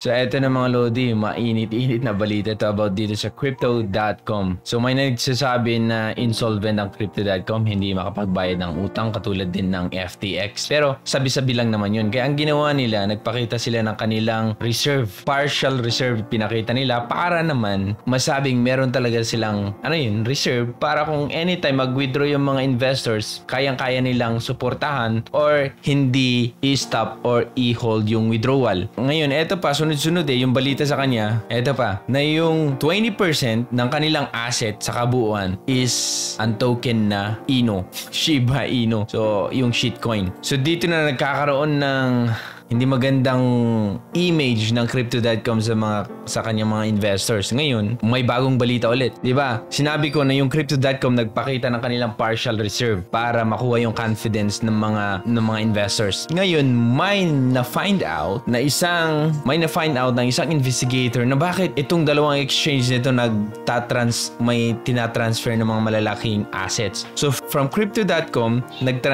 So eto na mga Lodi, mainit-init na balita ito about dito sa Crypto.com. So may nagsasabi na insolvent ang Crypto.com, hindi makapagbayad ng utang katulad din ng FTX. Pero sabi-sabi lang naman yun. Kaya ang ginawa nila, nagpakita sila ng kanilang reserve, partial reserve pinakita nila para naman masabing meron talaga silang reserve para kung anytime mag-withdraw yung mga investors, kayang-kaya nilang suportahan or hindi i-stop or i-hold yung withdrawal. Ngayon, eto pa, sunod-sunod yung balita sa kanya, eto pa, na yung 20% ng kanilang asset sa kabuuan is ang token na Ino, Shiba Inu. So, yung shitcoin. So, dito na nagkakaroon ng hindi magandang image ng Crypto.com sa kanyang mga investors. Ngayon, may bagong balita ulit. 'Di ba? Sinabi ko na yung Crypto.com nagpakita ng kanilang partial reserve para makuha yung confidence ng mga investors. Ngayon, may na-find out ng isang investigator na bakit itong dalawang exchange nito may tinatransfer ng mga malalaking assets. So, from Crypto.com,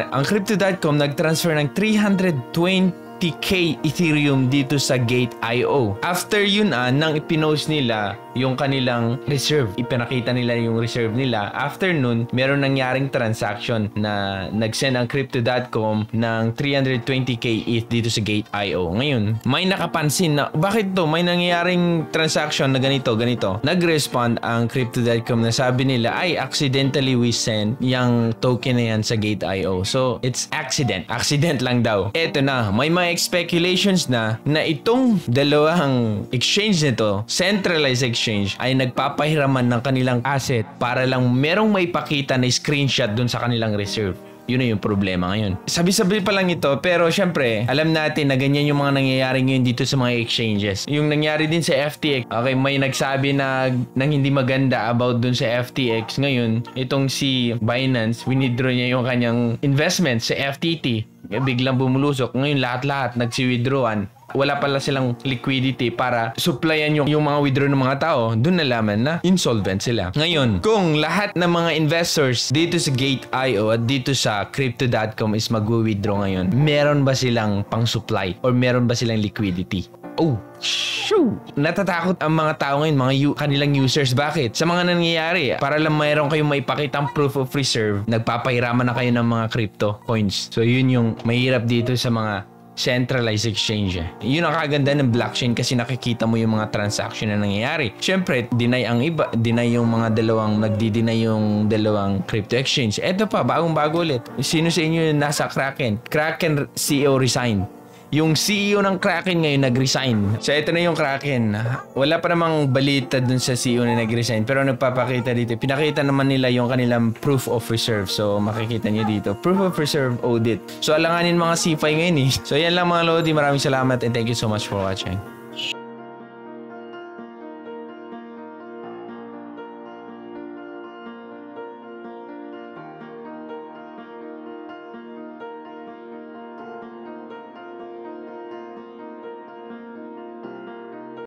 ang Crypto.com nagtransfer ng 320K Ethereum dito sa Gate.io. After yun nang ipinost nila yung kanilang reserve, ipinakita nila yung reserve nila. After nun, meron nangyaring transaction na nag-send ang Crypto.com ng 320K ETH dito sa Gate.io. Ngayon, may nakapansin na bakit to? May nangyaring transaction na ganito. Nag-respond ang Crypto.com na sabi nila ay accidentally we sent yung token na yan sa Gate.io. So, it's accident lang daw. Eto na, may mga speculations na itong dalawang exchange nito, centralized exchange, ay nagpapahiraman ng kanilang asset para lang merong may pakita na screenshot dun sa kanilang reserve. Yun na yung problema ngayon. Sabi-sabi pa lang ito, pero syempre, alam natin na ganyan yung mga nangyayari ngayon dito sa mga exchanges. Yung nangyari din sa FTX, okay, may nagsabi na nang hindi maganda about dun sa FTX. Ngayon, itong si Binance, winidraw niya yung kanyang investment sa FTT. Biglang bumulusok. Ngayon, lahat-lahat nagsi-withdrawan. Wala pala silang liquidity para supplyan yung mga withdraw ng mga tao. Doon nalaman na insolvent sila. Ngayon, kung lahat ng mga investors dito sa Gate.io at dito sa Crypto.com is mag-withdraw ngayon, meron ba silang pang-supply or meron ba silang liquidity? Oh, shoo! Natatakot ang mga tao ngayon, kanilang users. Bakit? Sa mga nangyayari, para lang mayroon kayong maipakitang proof of reserve, nagpapahiraman na kayo ng mga crypto coins. So, yun yung mahirap dito sa mga centralized exchange. Yun ang kaganda ng blockchain kasi nakikita mo yung mga transaction na nangyayari. Siyempre, deny yung mga nagdi-deny yung dalawang crypto exchange. Eto pa, bagong-bago ulit. Sino sa inyo yung nasa Kraken? Kraken CEO resign. Yung CEO ng Kraken ngayon nag-resign. So, ito na yung Kraken. Wala pa namang balita dun sa CEO na nag-resign. Pero nagpapakita dito. Pinakita naman nila yung kanilang proof of reserve. So, makikita nyo dito. Proof of reserve audit. So, alanganin mga CFI ngayon So, yan lang mga Lodi. Maraming salamat and thank you so much for watching.